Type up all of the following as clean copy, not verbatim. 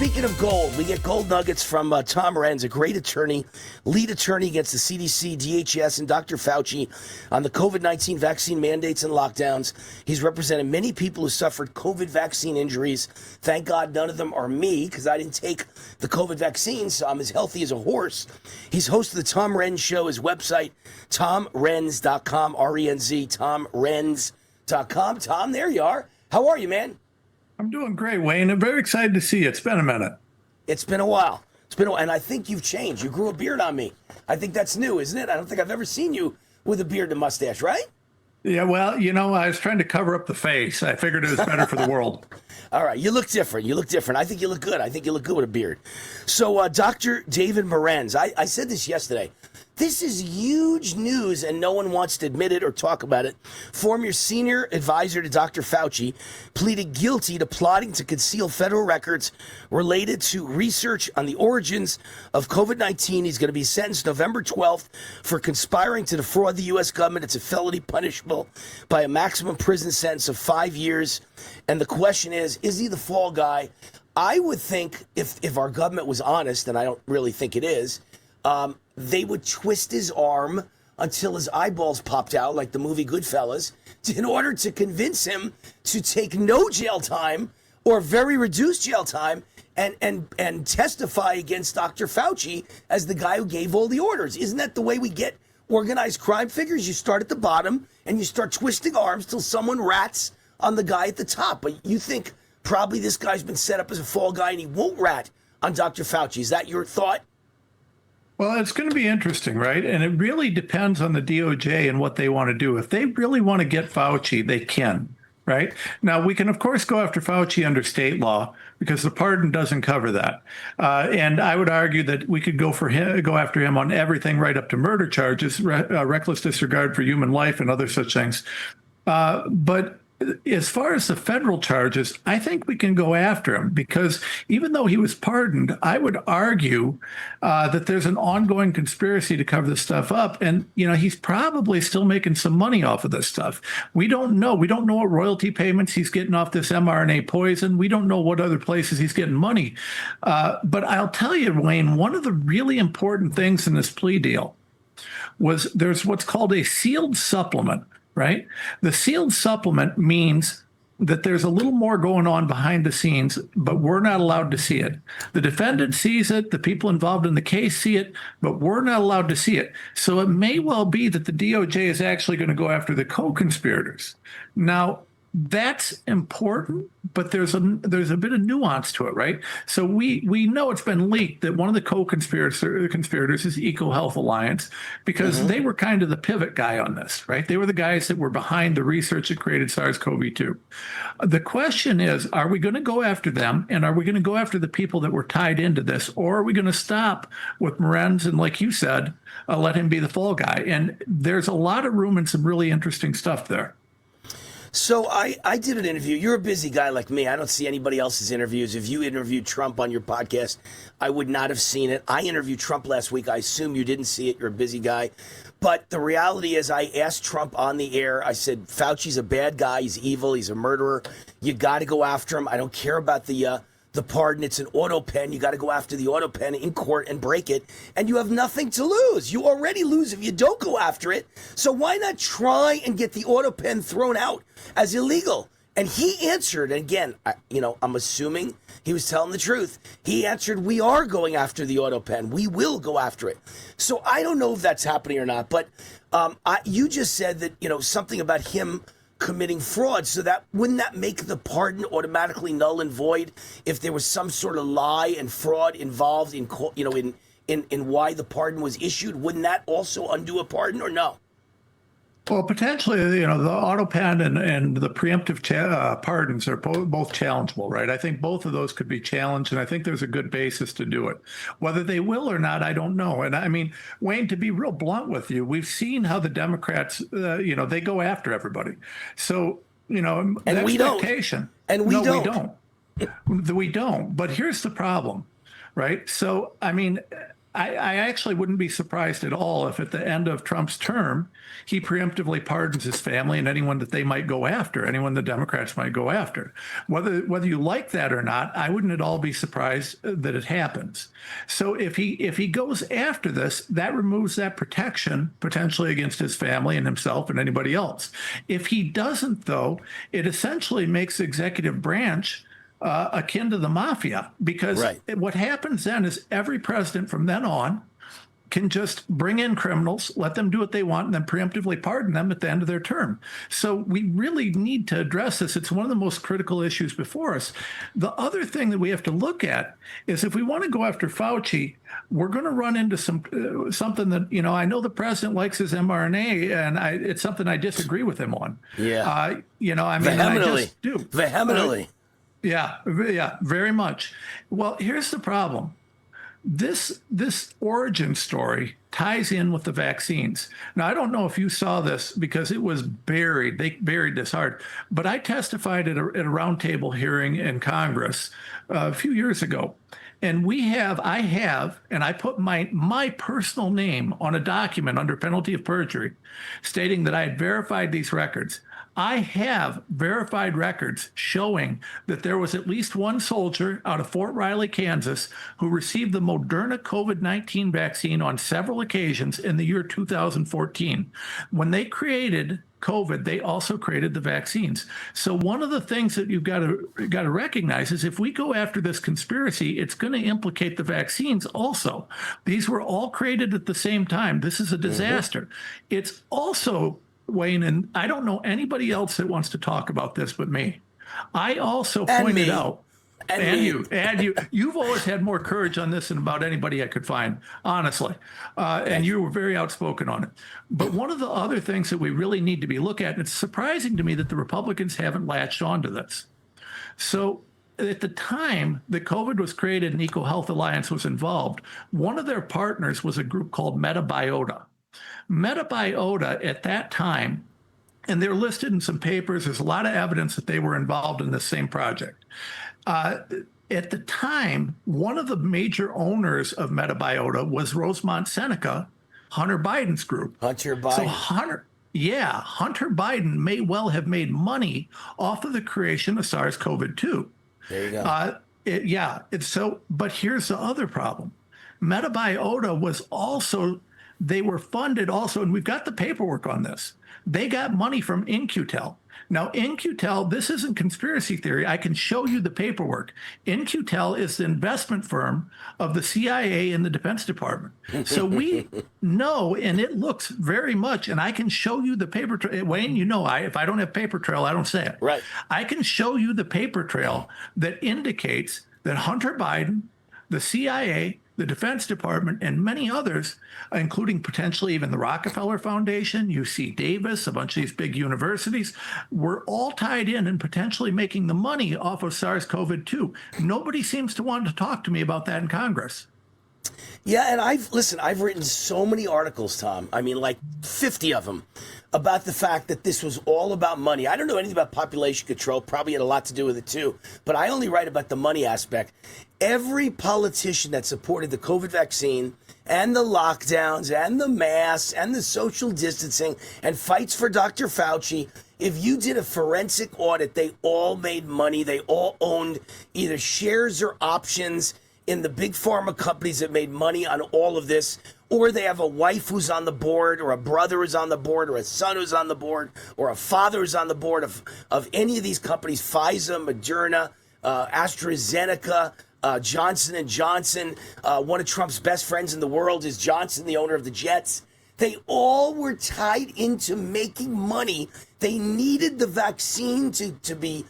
speaking of gold, we get gold nuggets from Tom Renz, a great attorney, lead attorney against the CDC, DHS, and Dr. Fauci on the COVID-19 vaccine mandates and lockdowns. He's represented many people who suffered COVID vaccine injuries. Thank God none of them are me, because I didn't take the COVID vaccine, so I'm as healthy as a horse. He's host of the Tom Renz Show. His website, TomRenz.com, R-E-N-Z, TomRenz.com. Tom, there you are. How are you, man? I'm doing great, Wayne. I'm very excited to see you. It's been a minute. It's been a while. And I think you've changed. You grew a beard on me. I think that's new, isn't it? I don't think I've ever seen you with a beard and mustache, right? Yeah, well, I was trying to cover up the face. I figured it was better for the world. All right, you look different. I think you look good. I think you look good with a beard. So, Dr. David Morenz, I said this yesterday. This is huge news, and no one wants to admit it or talk about it. Former senior advisor to Dr. Fauci pleaded guilty to plotting to conceal federal records related to research on the origins of COVID-19. He's going to be sentenced November 12th for conspiring to defraud the U.S. government. It's a felony punishable by a maximum prison sentence of 5 years. And the question is he the fall guy? I would think if our government was honest, and I don't really think it is, they would twist his arm until his eyeballs popped out, like the movie Goodfellas, in order to convince him to take no jail time or very reduced jail time and testify against Dr. Fauci as the guy who gave all the orders. Isn't that the way we get organized crime figures? You start at the bottom and you start twisting arms till someone rats on the guy at the top. But you think probably this guy's been set up as a fall guy and he won't rat on Dr. Fauci. Is that your thought? Well, it's going to be interesting, right? And it really depends on the DOJ and what they want to do. If they really want to get Fauci, they can, right? Now, we can, of course, go after Fauci under state law because the pardon doesn't cover that. And I would argue that we could go after him on everything right up to murder charges, reckless disregard for human life and other such things. But as far as the federal charges, I think we can go after him because even though he was pardoned, I would argue that there's an ongoing conspiracy to cover this stuff up. And, he's probably still making some money off of this stuff. We don't know. We don't know what royalty payments he's getting off this mRNA poison. We don't know what other places he's getting money. But I'll tell you, Wayne, one of the really important things in this plea deal was there's what's called a sealed supplement. Right? The sealed supplement means that there's a little more going on behind the scenes, but we're not allowed to see it. The defendant sees it, the people involved in the case see it, but we're not allowed to see it. So it may well be that the DOJ is actually going to go after the co-conspirators. Now, that's important, but there's a bit of nuance to it, right? So we know it's been leaked that one of the co-conspirators is EcoHealth Alliance because they were kind of the pivot guy on this, right? They were the guys that were behind the research that created SARS-CoV-2. The question is, are we going to go after them, and are we going to go after the people that were tied into this, or are we going to stop with Morenz and, like you said, let him be the fall guy? And there's a lot of room and some really interesting stuff there. So I did an interview. You're a busy guy like me. I don't see anybody else's interviews. If you interviewed Trump on your podcast, I would not have seen it. I interviewed Trump last week. I assume you didn't see it. You're a busy guy. But the reality is I asked Trump on the air. I said, Fauci's a bad guy. He's evil. He's a murderer. You got to go after him. I don't care about the pardon. It's an auto pen. You got to go after the auto pen in court and break it. And you have nothing to lose. You already lose if you don't go after it. So why not try and get the auto pen thrown out as illegal? And he answered, and again, I'm assuming he was telling the truth. He answered, we are going after the auto pen. We will go after it. So I don't know if that's happening or not. But you just said that, something about him committing fraud, so that wouldn't that make the pardon automatically null and void if there was some sort of lie and fraud involved in why the pardon was issued? Wouldn't that also undo a pardon or no? Well, potentially, the auto pen and the preemptive pardons are both challengeable, right? I think both of those could be challenged, and I think there's a good basis to do it. Whether they will or not, I don't know. And I mean, Wayne, to be real blunt with you, we've seen how the Democrats, they go after everybody. So, and the we expectation. Don't. And we no, don't. We don't. We don't. But here's the problem, right? So, I mean, I actually wouldn't be surprised at all if at the end of Trump's term, he preemptively pardons his family and anyone that they might go after, anyone the Democrats might go after. Whether you like that or not, I wouldn't at all be surprised that it happens. So if he goes after this, that removes that protection potentially against his family and himself and anybody else. If he doesn't, though, it essentially makes the executive branch akin to the mafia, because what happens then is every president from then on can just bring in criminals, let them do what they want, and then preemptively pardon them at the end of their term. So we really need to address this. It's one of the most critical issues before us. The other thing that we have to look at is if we want to go after Fauci, we're going to run into something that, I know the president likes his mRNA, and it's something I disagree with him on. Yeah. Vehementally. I just do. Vehementally. Yeah, very much. Well, here's the problem. This origin story ties in with the vaccines. Now, I don't know if you saw this because it was buried. They buried this hard. But I testified at a roundtable hearing in Congress a few years ago. And I have, and I put my personal name on a document under penalty of perjury stating that I had verified these records. I have verified records showing that there was at least one soldier out of Fort Riley, Kansas, who received the Moderna COVID-19 vaccine on several occasions in the year 2014. When they created COVID, they also created the vaccines. So one of the things that you've got to recognize is if we go after this conspiracy, it's going to implicate the vaccines also. These were all created at the same time. This is a disaster. It's also, Wayne, and I don't know anybody else that wants to talk about this but me. I also pointed out, and you've always had more courage on this than about anybody I could find, honestly. And you were very outspoken on it. But one of the other things that we really need to be looking at, and it's surprising to me that the Republicans haven't latched onto this. So at the time that COVID was created and EcoHealth Alliance was involved, one of their partners was a group called Metabiota. Metabiota at that time, and they're listed in some papers, there's a lot of evidence that they were involved in this same project. At the time, one of the major owners of Metabiota was Rosemont Seneca, Hunter Biden's group. Hunter Biden. So Hunter Biden may well have made money off of the creation of SARS-CoV-2. There you go. But here's the other problem. Metabiota was also, they were funded also, and we've got the paperwork on this. They got money from In-Q-Tel. Now, In-Q-Tel, this isn't conspiracy theory. I can show you the paperwork. In-Q-Tel is the investment firm of the CIA and the Defense Department. So we know, and it looks very much, and I can show you the paper trail. Wayne, if I don't have paper trail, I don't say it. Right. I can show you the paper trail that indicates that Hunter Biden, the CIA, the Defense Department, and many others, including potentially even the Rockefeller Foundation, UC Davis, a bunch of these big universities, were all tied in and potentially making the money off of SARS-CoV-2. Nobody seems to want to talk to me about that in Congress. Yeah, and I've written so many articles, Tom. I mean, like 50 of them, about the fact that this was all about money. I don't know anything about population control, probably had a lot to do with it too, but I only write about the money aspect. Every politician that supported the COVID vaccine and the lockdowns and the masks and the social distancing and fights for Dr. Fauci, if you did a forensic audit, they all made money. They all owned either shares or options in the big pharma companies that made money on all of this, or they have a wife who's on the board, or a brother who's on the board, or a son who's on the board, or a father who's on the board of any of these companies, Pfizer, Moderna, AstraZeneca, Johnson & Johnson. One of Trump's best friends in the world is Johnson, the owner of the Jets. They all were tied into making money. They needed the vaccine to be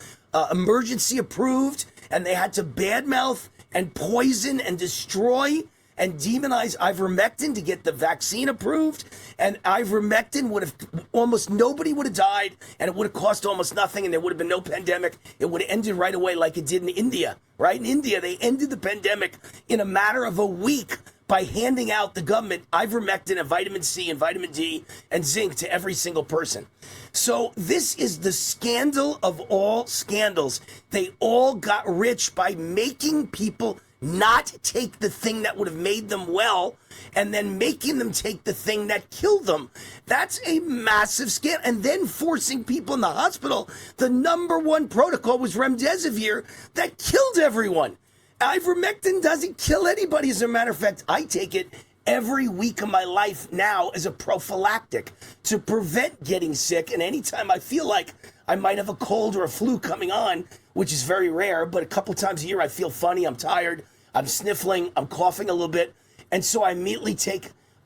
emergency approved, and they had to badmouth and poison and destroy and demonize ivermectin to get the vaccine approved. And ivermectin would have, almost nobody would have died, and it would have cost almost nothing, and there would have been no pandemic. It would have ended right away like it did in India, right? In India, they ended the pandemic in a matter of a week by handing out the government ivermectin and vitamin C and vitamin D and zinc to every single person. So this is the scandal of all scandals. They all got rich by making people not take the thing that would have made them well and then making them take the thing that killed them. That's a massive scam. And then forcing people in the hospital. The number one protocol was remdesivir that killed everyone. Ivermectin doesn't kill anybody. As a matter of fact, I take it every week of my life now as a prophylactic to prevent getting sick. And anytime I feel like I might have a cold or a flu coming on, which is very rare, but a couple times a year I feel funny, I'm tired, I'm sniffling, I'm coughing a little bit. And so I immediately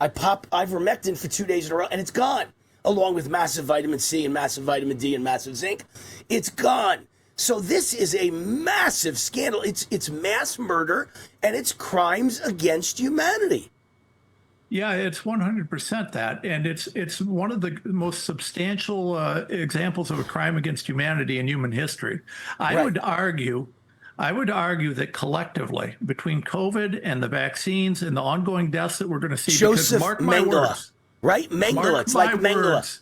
I pop Ivermectin for 2 days in a row and it's gone, along with massive vitamin C and massive vitamin D and massive zinc. It's gone. So this is a massive scandal. It's mass murder and it's crimes against humanity. Yeah, it's 100% that. And it's one of the most substantial examples of a crime against humanity in human history. I would argue that collectively, between COVID and the vaccines and the ongoing deaths that we're going to see, Joseph because mark my Mengele, words, right? Mengele, it's like Mengele.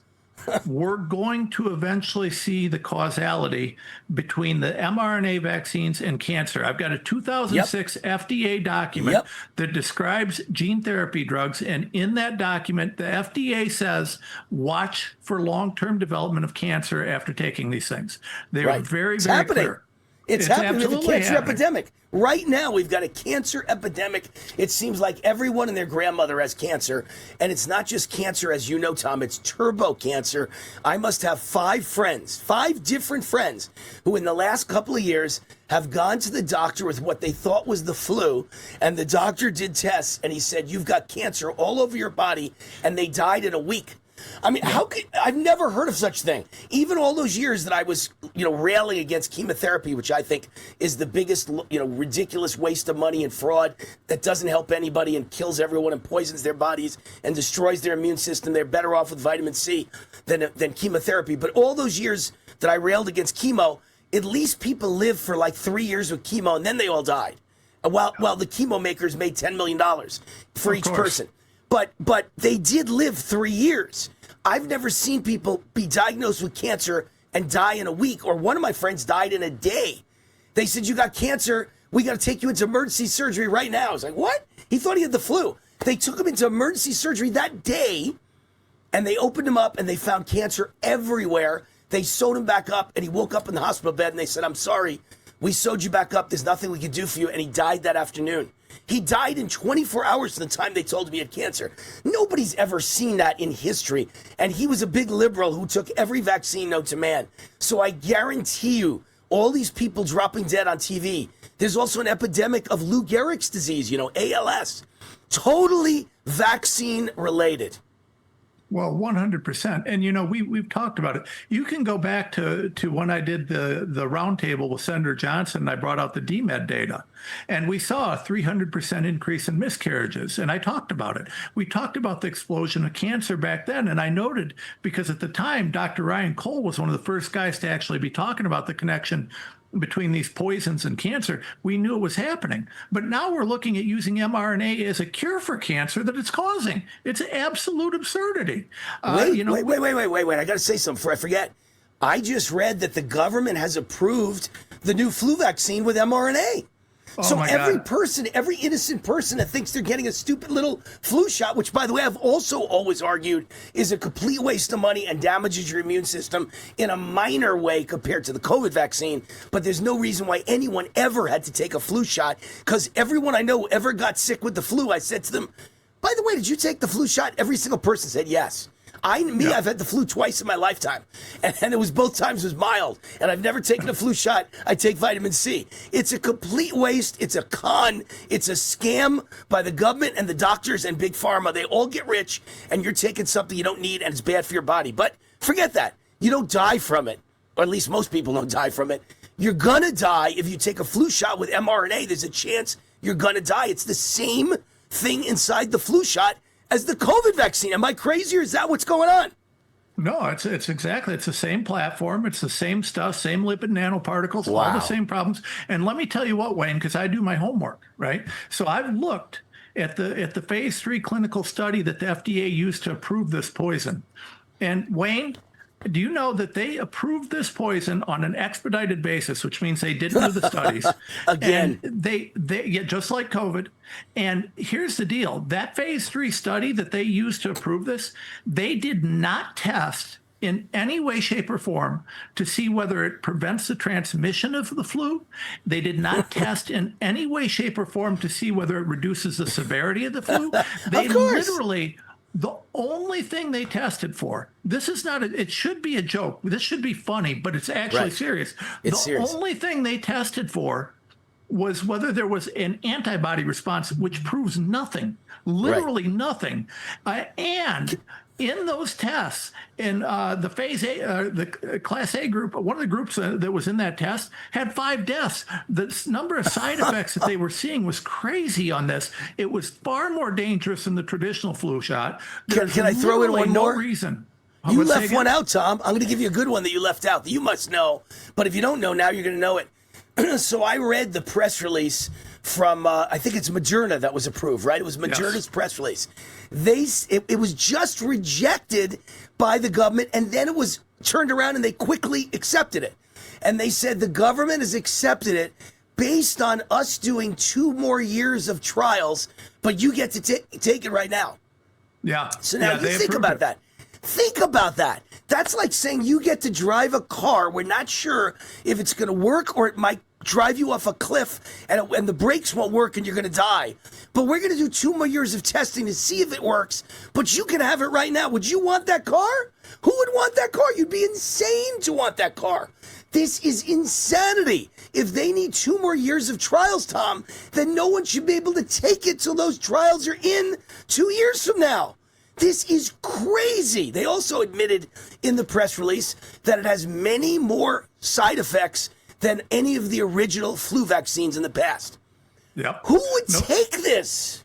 We're going to eventually see the causality between the mRNA vaccines and cancer. I've got a 2006 FDA document that describes gene therapy drugs. And in that document, the FDA says, watch for long-term development of cancer after taking these things. They are very, very clear. It's happening with the cancer epidemic. Right now, we've got a cancer epidemic. It seems like everyone and their grandmother has cancer. And it's not just cancer, as you know, Tom. It's turbo cancer. I must have 5 different friends, who in the last couple of years have gone to the doctor with what they thought was the flu. And the doctor did tests, and he said, you've got cancer all over your body. And they died in a week. I mean, I've never heard of such thing. Even all those years that I was, railing against chemotherapy, which I think is the biggest, ridiculous waste of money and fraud that doesn't help anybody and kills everyone and poisons their bodies and destroys their immune system. They're better off with vitamin C than chemotherapy. But all those years that I railed against chemo, at least people lived for like 3 years with chemo and then they all died. While the chemo makers made $10 million for each person. But they did live 3 years. I've never seen people be diagnosed with cancer and die in a week, or one of my friends died in a day. They said, you got cancer, we got to take you into emergency surgery right now. I was like, what? He thought he had the flu. They took him into emergency surgery that day, and they opened him up, and they found cancer everywhere. They sewed him back up, and he woke up in the hospital bed, and they said, I'm sorry, we sewed you back up. There's nothing we can do for you. And he died that afternoon. He died in 24 hours from the time they told him he had cancer. Nobody's ever seen that in history. And he was a big liberal who took every vaccine known to man. So I guarantee you, all these people dropping dead on TV, there's also an epidemic of Lou Gehrig's disease, ALS. Totally vaccine related. Well, 100%. And, we've talked about it. You can go back to when I did the roundtable with Senator Johnson, and I brought out the DMED data. And we saw a 300% increase in miscarriages. And I talked about it. We talked about the explosion of cancer back then. And I noted, because at the time, Dr. Ryan Cole was one of the first guys to actually be talking about the connection between these poisons and cancer. We knew it was happening. But now we're looking at using mRNA as a cure for cancer that it's causing. It's absolute absurdity. Wait. I got to say something before I forget. I just read that the government has approved the new flu vaccine with mRNA. So every innocent person that thinks they're getting a stupid little flu shot, which, by the way, I've also always argued is a complete waste of money and damages your immune system in a minor way compared to the COVID vaccine. But there's no reason why anyone ever had to take a flu shot, because everyone I know who ever got sick with the flu, I said to them, by the way, did you take the flu shot? Every single person said yes. I've had the flu twice in my lifetime, and it was both times was mild, and I've never taken a flu shot. I take vitamin C. It's a complete waste. It's a con. It's a scam by the government and the doctors and big pharma. They all get rich, and you're taking something you don't need, and it's bad for your body. But forget that. You don't die from it, or at least most people don't die from it. You're gonna die if you take a flu shot with mRNA. There's a chance you're gonna die. It's the same thing inside the flu shot as the COVID vaccine. Am I crazy, or is that what's going on? No, it's exactly. It's the same platform. It's the same stuff, same lipid nanoparticles, Wow. all the same problems. And let me tell you what, Wayne, because I do my homework, right? So I've looked at the phase 3 clinical study that the FDA used to approve this poison. And Wayne, Do you know that they approved this poison on an expedited basis, which means they didn't do the studies again? And they yeah, just like COVID. And here's the deal: that phase 3 study that they used to approve this, they did not test in any way, shape, or form to see whether it prevents the transmission of the flu. They did not test in any way, shape, or form to see whether it reduces the severity of the flu. They literally, the only thing they tested for, this is not, it should be a joke. This should be funny, but it's actually serious. It's serious. Only thing they tested for was whether there was an antibody response, which proves nothing, literally nothing. And in those tests, in the phase A, the class A group, one of the groups that was in that test had 5 deaths. The number of side effects that they were seeing was crazy on this. It was far more dangerous than the traditional flu shot. Can I throw in one more? Reason. You left one out, Tom. I'm going to give you a good one that you left out that you must know. But if you don't know now, you're going to know it. So I read the press release from, I think it's Moderna that was approved, right? It was Moderna's press release. It was just rejected by the government, and then it was turned around and they quickly accepted it. And they said the government has accepted it based on us doing 2 more years of trials, but you get to take it right now. Yeah. So now you think about that. Think about that. That's like saying you get to drive a car. We're not sure if it's going to work or it might drive you off a cliff and the brakes won't work and you're going to die. But we're going to do 2 more years of testing to see if it works. But you can have it right now. Would you want that car? Who would want that car? You'd be insane to want that car. This is insanity. If they need 2 more years of trials, Tom, then no one should be able to take it till those trials are in 2 years from now. This is crazy. They also admitted in the press release that it has many more side effects than any of the original flu vaccines in the past. Yep. Who would take this?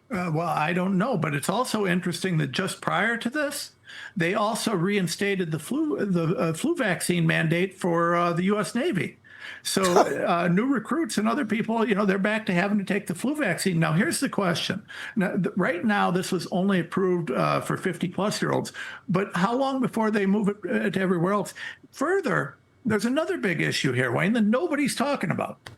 Well, I don't know, but it's also interesting that just prior to this, they also reinstated the flu vaccine mandate for the U.S. Navy. So new recruits and other people, they're back to having to take the flu vaccine. Now, here's the question. Now, right now, this was only approved for 50-plus-year-olds. But how long before they move it to everywhere else? Further, there's another big issue here, Wayne, that nobody's talking about.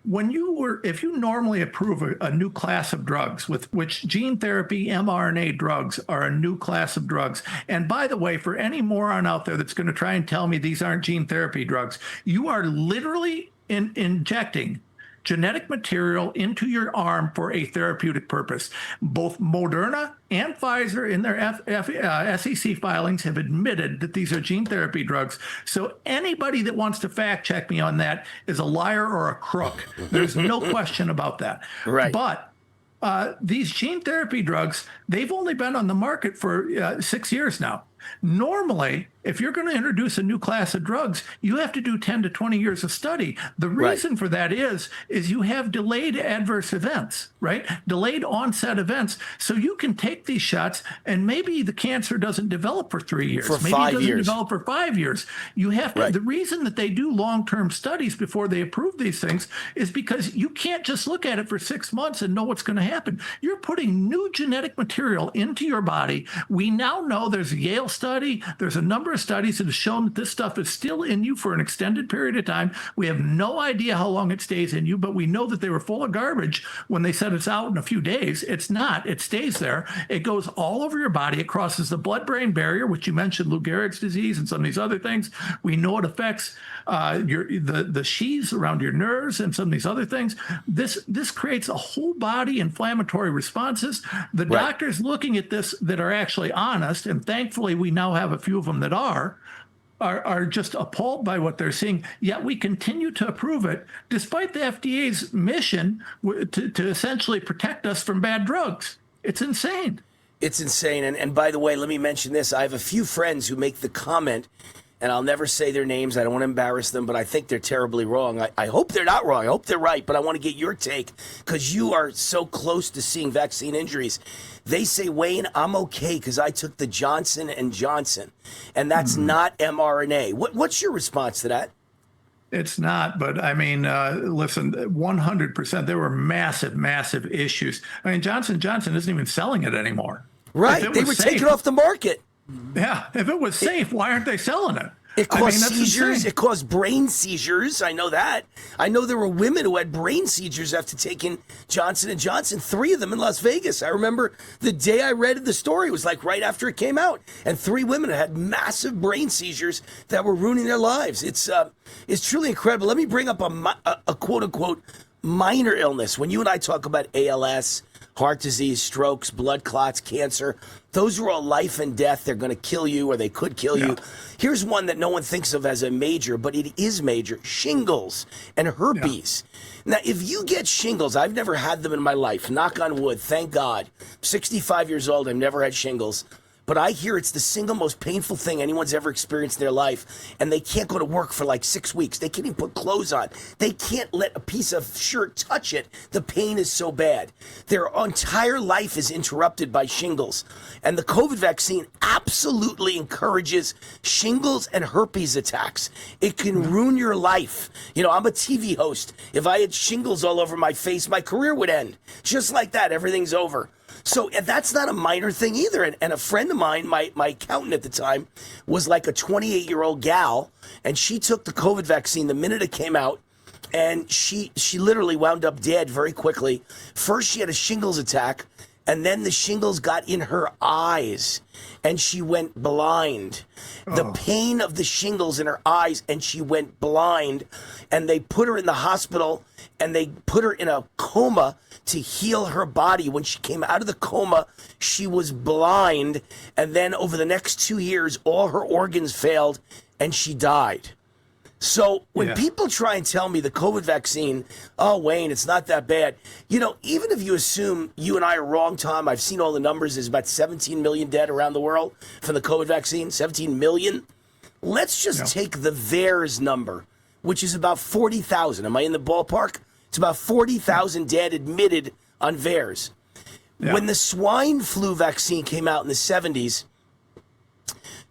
If you normally approve a new class of drugs, with which gene therapy, mRNA drugs are a new class of drugs. And by the way, for any moron out there that's going to try and tell me these aren't gene therapy drugs, you are literally injecting genetic material into your arm for a therapeutic purpose. Both Moderna and Pfizer in their SEC filings have admitted that these are gene therapy drugs. So anybody that wants to fact check me on that is a liar or a crook. There's no question about that. Right. But these gene therapy drugs, they've only been on the market for 6 years now. Normally, if you're going to introduce a new class of drugs, you have to do 10 to 20 years of study. The reason for that is you have delayed adverse events, right? Delayed onset events. So you can take these shots and maybe the cancer doesn't develop for 3 years. For maybe 5 it doesn't years. develop for 5 years. You have to, the reason that they do long-term studies before they approve these things is because you can't just look at it for 6 months and know what's going to happen. You're putting new genetic material into your body. We now know there's a Yale study. There's a number of studies that have shown that this stuff is still in you for an extended period of time. We have no idea how long it stays in you, but we know that they were full of garbage when they said it's out in a few days. It's not. It stays there. It goes all over your body. It crosses the blood-brain barrier, which you mentioned, Lou Gehrig's disease and some of these other things. We know it affects the sheaths around your nerves and some of these other things. This creates a whole body inflammatory responses. The doctors looking at this that are actually honest, and thankfully we now have a few of them that are just appalled by what they're seeing, yet we continue to approve it, despite the FDA's mission to essentially protect us from bad drugs. It's insane. It's insane. And by the way, let me mention this. I have a few friends who make the comment, and I'll never say their names. I don't want to embarrass them, but I think they're terribly wrong. I hope they're not wrong. I hope they're right, but I want to get your take because you are so close to seeing vaccine injuries. They say, Wayne, I'm okay because I took the Johnson & Johnson, and that's not mRNA. What's your response to that? It's not, but I mean, listen, 100%. There were massive, massive issues. I mean, Johnson & Johnson isn't even selling it anymore. Right. They were taken off the market. Yeah, if it was safe, why aren't they selling it? It I mean, caused that's seizures. insane. It caused brain seizures. I know that. I know there were women who had brain seizures after taking Johnson and Johnson. 3 of them in Las Vegas. I remember the day I read the story. It was like right after it came out, and 3 women had massive brain seizures that were ruining their lives. It's truly incredible. Let me bring up a quote unquote minor illness. When you and I talk about ALS, heart disease, strokes, blood clots, cancer, those are all life and death. They're going to kill you, or they could kill you. Here's one that no one thinks of as a major, but it is major: shingles and herpes. Now, if you get shingles, I've never had them in my life. Knock on wood, thank God. 65 years old, I've never had shingles. But I hear it's the single most painful thing anyone's ever experienced in their life, and they can't go to work for like 6 weeks. They can't even put clothes on. They can't let a piece of shirt touch it. The pain is so bad. Their entire life is interrupted by shingles. And the COVID vaccine absolutely encourages shingles and herpes attacks. It can ruin your life. You know, I'm a TV host. If I had shingles all over my face, my career would end. Just like that, everything's over. So that's not a minor thing either. And a friend of mine, my accountant at the time, was like a 28-year-old gal, and she took the COVID vaccine the minute it came out, and she literally wound up dead very quickly. First, she had a shingles attack, and then the shingles got in her eyes, and she went blind. The pain of the shingles in her eyes, and she went blind. And they put her in the hospital, and they put her in a coma to heal her body. When she came out of the coma, she was blind. And then over the next 2 years, all her organs failed, and she died. So when people try and tell me the COVID vaccine, oh, Wayne, it's not that bad. You know, even if you assume you and I are wrong, Tom, I've seen all the numbers. There's about 17 million dead around the world from the COVID vaccine, 17 million. Let's just take the VAERS number, which is about 40,000. Am I in the ballpark? It's about 40,000 dead admitted on VAERS. When the swine flu vaccine came out in the 70s,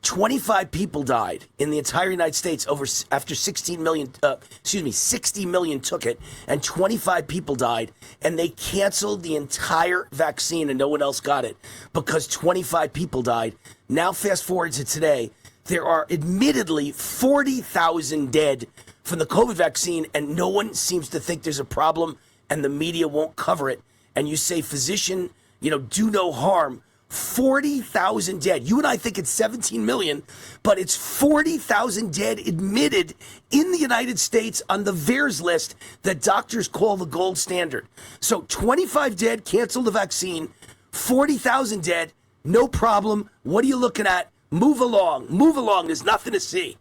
25 people died in the entire United States after 60 million took it, and 25 people died, and they canceled the entire vaccine and no one else got it because 25 people died. Now fast forward to today, there are admittedly 40,000 dead from the COVID vaccine, and no one seems to think there's a problem, and the media won't cover it. And you say, physician, do no harm. 40,000 dead. You and I think it's 17 million, but it's 40,000 dead admitted in the United States on the VAERS list that doctors call the gold standard. So 25 dead, cancel the vaccine. 40,000 dead, no problem. What are you looking at? Move along. Move along. There's nothing to see.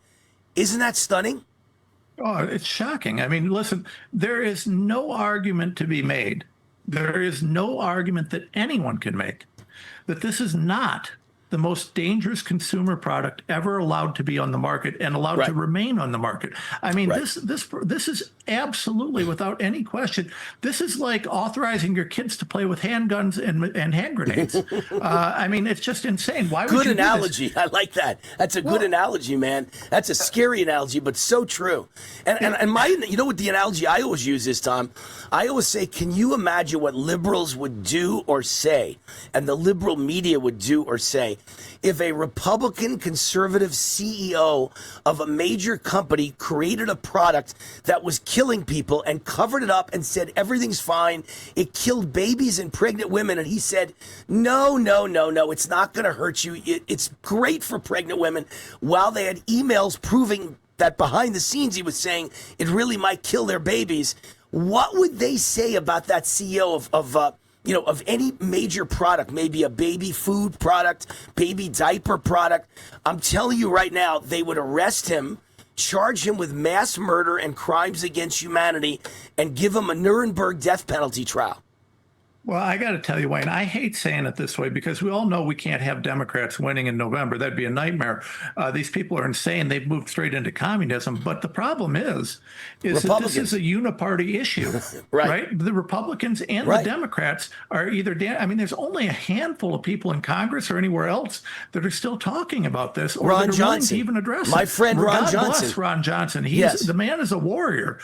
Isn't that stunning? Oh, it's shocking. I mean, listen, there is no argument to be made. There is no argument that anyone can make that this is not the most dangerous consumer product ever allowed to be on the market and allowed to remain on the market. I mean, this is absolutely, without any question, this is like authorizing your kids to play with handguns and hand grenades. I mean, it's just insane. Why would you Good analogy. I like that. That's a good analogy, man. That's a scary analogy, but so true. And my, you know what the analogy I always use is, Tom? I always say, can you imagine what liberals would do or say, and the liberal media would do or say, if a Republican conservative CEO of a major company created a product that was killing people and covered it up and said everything's fine, it killed babies and pregnant women, and he said, no, it's not going to hurt you, it's great for pregnant women, while they had emails proving that behind the scenes he was saying it really might kill their babies. What would they say about that CEO of any major product, maybe a baby food product, baby diaper product? I'm telling you right now, they would arrest him, charge him with mass murder and crimes against humanity, and give him a Nuremberg death penalty trial. Well, I got to tell you, Wayne, I hate saying it this way because we all know we can't have Democrats winning in November. That'd be a nightmare. These people are insane. They've moved straight into communism. But the problem is that this is a uniparty issue, right? The Republicans and the Democrats are either, I mean, there's only a handful of people in Congress or anywhere else that are still talking about this or Ron that are Johnson. willing to even address it. My friend Ron God Johnson. Bless Ron Johnson. The man is a warrior.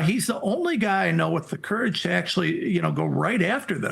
He's the only guy I know with the courage to actually, go right after this.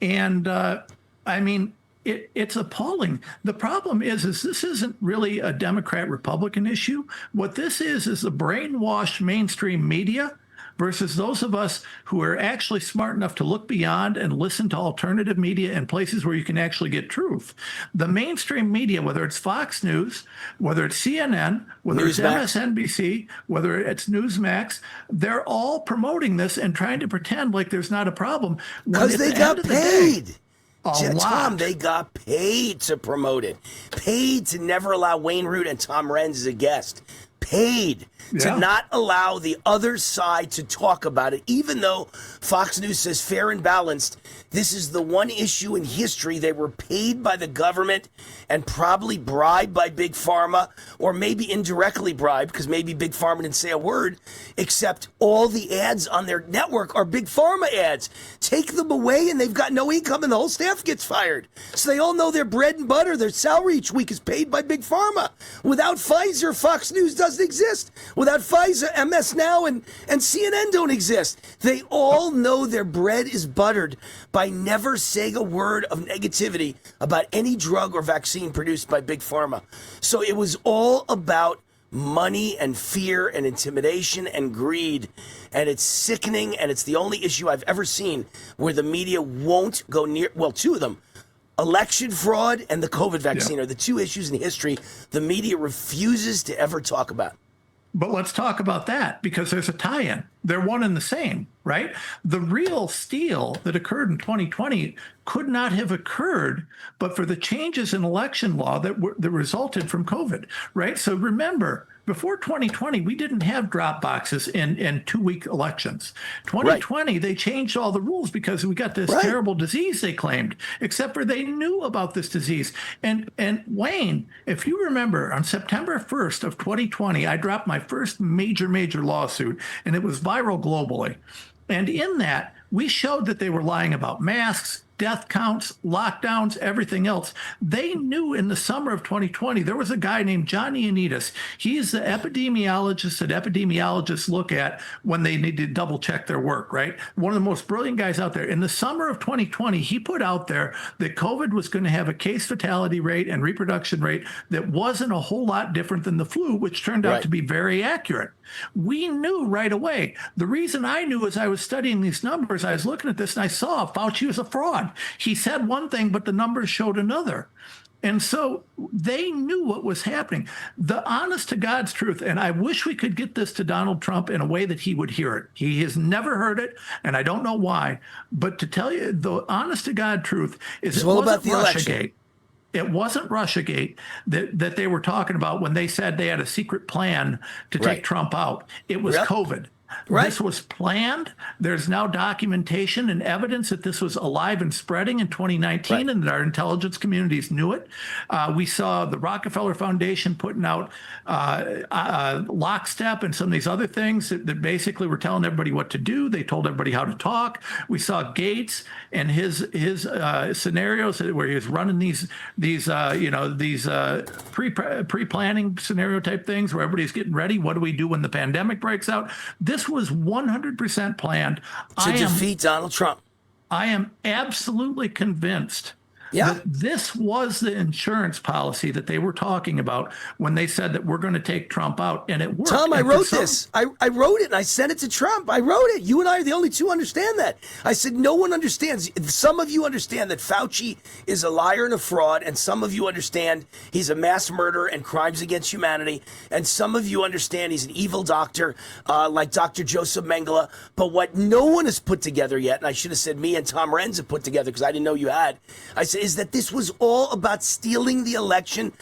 And I mean, It's appalling. The problem is this isn't really a Democrat-Republican issue. What this is the brainwashed mainstream media versus those of us who are actually smart enough to look beyond and listen to alternative media and places where you can actually get truth. The mainstream media, whether it's Fox News, whether it's CNN, whether it's MSNBC, whether it's Newsmax, they're all promoting this and trying to pretend like there's not a problem. Because they got paid. Tom, they got paid to promote it. Paid to never allow Wayne Root and Tom Renz as a guest. Paid to not allow the other side to talk about it, even though Fox News says fair and balanced. This is the one issue in history they were paid by the government and probably bribed by Big Pharma, or maybe indirectly bribed because maybe Big Pharma didn't say a word, except all the ads on their network are Big Pharma ads. Take them away and they've got no income and the whole staff gets fired. So they all know their bread and butter, their salary each week is paid by Big Pharma. Without Pfizer, Fox News doesn't exist. Without Pfizer, MS Now and CNN don't exist. They all know their bread is buttered by never saying a word of negativity about any drug or vaccine produced by Big Pharma. So it was all about money and fear and intimidation and greed. And it's sickening, and it's the only issue I've ever seen where the media won't go near, well, two of them. Election fraud and the COVID vaccine are the two issues in history the media refuses to ever talk about. But let's talk about that because there's a tie-in. They're one and the same, right? The real steal that occurred in 2020 could not have occurred but for the changes in election law that resulted from COVID, right? So remember, before 2020, we didn't have drop boxes in 2-week elections. 2020, they changed all the rules because we got this terrible disease they claimed, except for they knew about this disease. And Wayne, if you remember, on September 1st of 2020, I dropped my first major lawsuit, and it was viral globally. And in that, we showed that they were lying about masks, death counts, lockdowns, everything else. They knew in the summer of 2020, there was a guy named John Ioannidis. He's the epidemiologist that epidemiologists look at when they need to double check their work, right? One of the most brilliant guys out there. In the summer of 2020, he put out there that COVID was going to have a case fatality rate and reproduction rate that wasn't a whole lot different than the flu, which turned out to be very accurate. We knew right away. The reason I knew is I was studying these numbers. I was looking at this and I saw Fauci was a fraud. He said one thing, but the numbers showed another. And so they knew what was happening. The honest to God's truth, and I wish we could get this to Donald Trump in a way that he would hear it. He has never heard it, and I don't know why. But to tell you the honest to God truth is it wasn't Russiagate. It wasn't Russiagate that they were talking about when they said they had a secret plan to take Trump out. It was COVID. This was planned. There's now documentation and evidence that this was alive and spreading in 2019 and that our intelligence communities knew it. We saw the Rockefeller Foundation putting out lockstep and some of these other things that basically were telling everybody what to do. They told everybody how to talk. We saw Gates and his scenarios where he was running these pre-planning scenario type things where everybody's getting ready. What do we do when the pandemic breaks out? This was 100% planned to defeat Donald Trump. I am absolutely convinced that this was the insurance policy that they were talking about when they said that we're going to take Trump out, and it worked. Tom, I wrote this. I wrote it, and I sent it to Trump. I wrote it. You and I are the only two who understand that. I said, no one understands. Some of you understand that Fauci is a liar and a fraud, and some of you understand he's a mass murderer and crimes against humanity, and some of you understand he's an evil doctor like Dr. Joseph Mengele. But what no one has put together yet, and I should have said me and Tom Renz have put together because I didn't know you had, I said, is that this was all about stealing the election,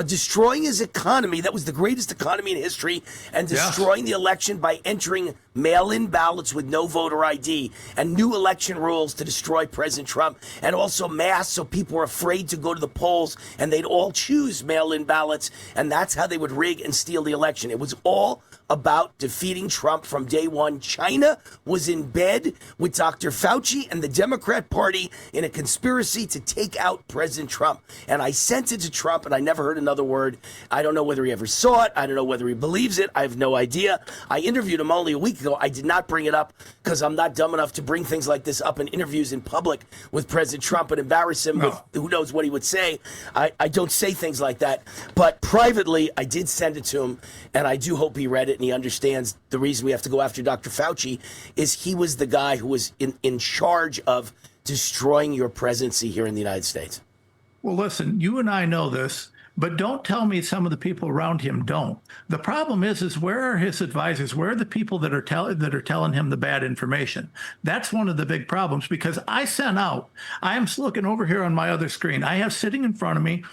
destroying his economy. That was the greatest economy in history, and destroying the election by entering mail-in ballots with no voter ID and new election rules to destroy President Trump, and also masks so people were afraid to go to the polls and they'd all choose mail-in ballots, and that's how they would rig and steal the election. It was all about defeating Trump from day one. China was in bed with Dr. Fauci and the Democrat Party in a conspiracy to take out President Trump. And I sent it to Trump, and I never heard another word. I don't know whether he ever saw it. I don't know whether he believes it. I have no idea. I interviewed him only a week ago. I did not bring it up because I'm not dumb enough to bring things like this up in interviews in public with President Trump and embarrass him with who knows what he would say. I don't say things like that. But privately, I did send it to him, and I do hope he read it and he understands the reason we have to go after Dr. Fauci is he was the guy who was in charge of destroying your presidency here in the United States. Well, listen, you and I know this, but don't tell me some of the people around him don't. The problem is where are his advisors? Where are the people that are telling him the bad information? That's one of the big problems, because I am looking over here on my other screen. I have sitting in front of me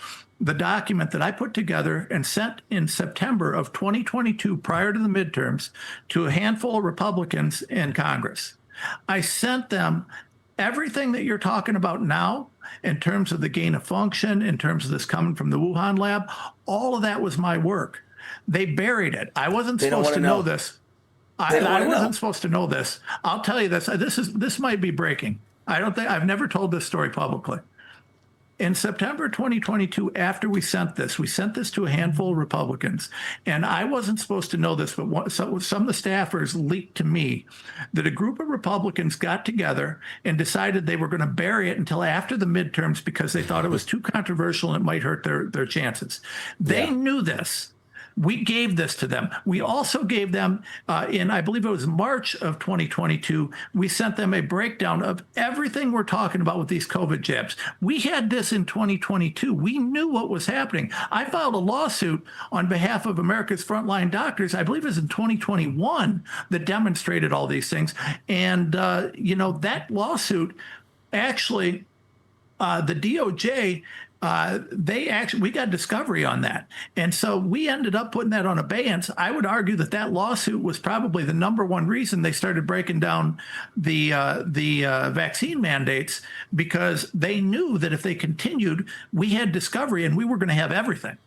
the document that I put together and sent in September of 2022, prior to the midterms, to a handful of Republicans in Congress. I sent them everything that you're talking about now in terms of the gain of function, in terms of this coming from the Wuhan lab. All of that was my work. They buried it. I wasn't supposed to know this. I wasn't supposed to know this. I'll tell you this. This might be breaking. I've never told this story publicly. In September 2022, after we sent this to a handful of Republicans, and I wasn't supposed to know this, but some of the staffers leaked to me that a group of Republicans got together and decided they were going to bury it until after the midterms because they thought it was too controversial and it might hurt their chances. They knew this. We gave this to them. We also gave them, in I believe it was March of 2022, we sent them a breakdown of everything we're talking about with these COVID jabs. We had this in 2022. We knew what was happening. I filed a lawsuit on behalf of America's frontline doctors, I believe it was in 2021, that demonstrated all these things. And, that lawsuit actually, the DOJ, we got discovery on that. And so we ended up putting that on abeyance. I would argue that lawsuit was probably the number one reason they started breaking down the vaccine mandates, because they knew that if they continued, we had discovery and we were going to have everything.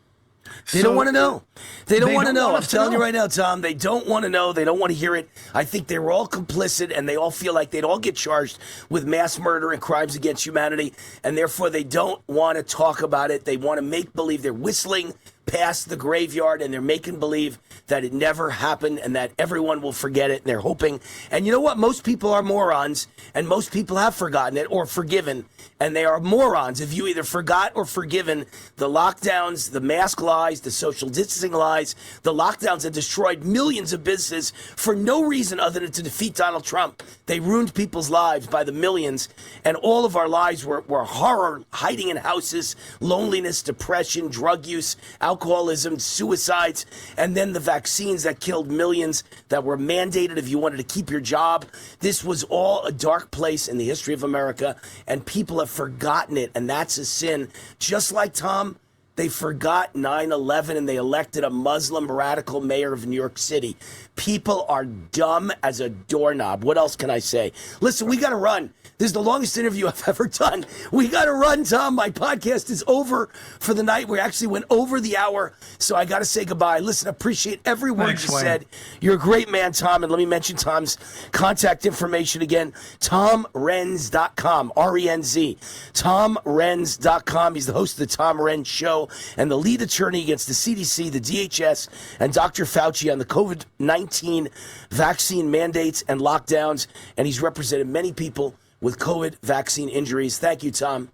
They don't want to know. They don't want to know. I'm telling you right now, Tom, they don't want to know. They don't want to hear it. I think they were all complicit, and they all feel like they'd all get charged with mass murder and crimes against humanity, and therefore they don't want to talk about it. They want to make believe they're whistling past the graveyard, and they're making believe that it never happened and that everyone will forget it, and they're hoping. And you know what? Most people are morons, and most people have forgotten it or forgiven, and they are morons if you either forgot or forgiven the lockdowns, the mask lies, the social distancing lies, the lockdowns that destroyed millions of businesses for no reason other than to defeat Donald Trump. They ruined people's lives by the millions, and all of our lives were horror, hiding in houses, loneliness, depression, drug use, alcoholism, suicides, and then the vaccines that killed millions that were mandated if you wanted to keep your job. This was all a dark place in the history of America, and people have forgotten it, and that's a sin. Just like, Tom, they forgot 9/11 and they elected a Muslim radical mayor of New York City. People are dumb as a doorknob. What else can I say? Listen, we got to run. This is the longest interview I've ever done. We got to run, Tom. My podcast is over for the night. We actually went over the hour, so I got to say goodbye. Listen, appreciate every word you said. You're a great man, Tom. And let me mention Tom's contact information again. TomRenz.com, R-E-N-Z. TomRenz.com. He's the host of the Tom Renz Show and the lead attorney against the CDC, the DHS, and Dr. Fauci on the COVID-19 vaccine mandates and lockdowns. And he's represented many people with COVID vaccine injuries. Thank you, Tom.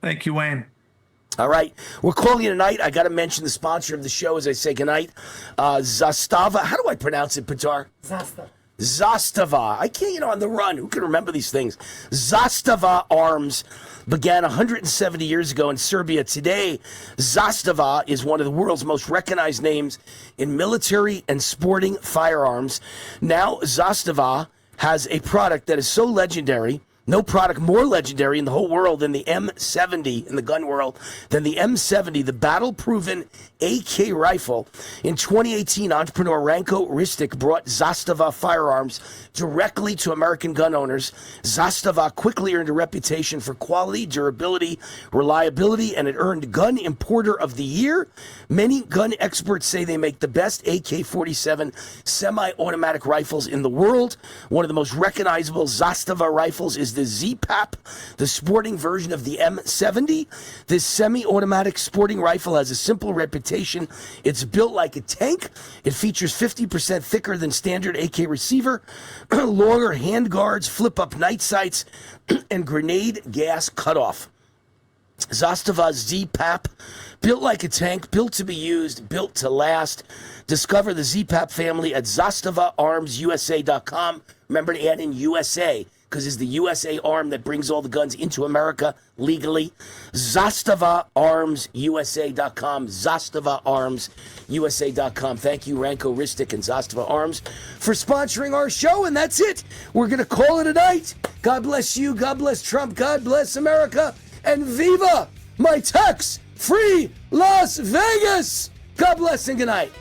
Thank you, Wayne. All right. We're calling it a night. I got to mention the sponsor of the show as I say goodnight. Zastava. How do I pronounce it, Pitar? Zastava. I can't, on the run. Who can remember these things? Zastava Arms began 170 years ago in Serbia. Today, Zastava is one of the world's most recognized names in military and sporting firearms. Now, Zastava has a product that is so legendary No product more legendary in the whole world than the M70, in the gun world, than the M70, the battle-proven AK rifle. In 2018, entrepreneur Ranko Ristic brought Zastava firearms directly to American gun owners. Zastava quickly earned a reputation for quality, durability, reliability, and it earned Gun Importer of the Year. Many gun experts say they make the best AK-47 semi-automatic rifles in the world. One of the most recognizable Zastava rifles is the Z-PAP, the sporting version of the M70. This semi-automatic sporting rifle has a simple reputation. It's built like a tank. It features 50% thicker than standard AK receiver, longer hand guards, flip-up night sights, and grenade gas cutoff. Zastava Z-PAP, built like a tank, built to be used, built to last. Discover the Z-PAP family at ZastavaArmsUSA.com. Remember to add in USA, because it's the USA arm that brings all the guns into America legally. ZastavaArmsUSA.com. ZastavaArmsUSA.com. Thank you, Ranko Ristic and Zastava Arms, for sponsoring our show, and that's it. We're going to call it a night. God bless you. God bless Trump. God bless America. And viva my tax-free Las Vegas. God bless and good night.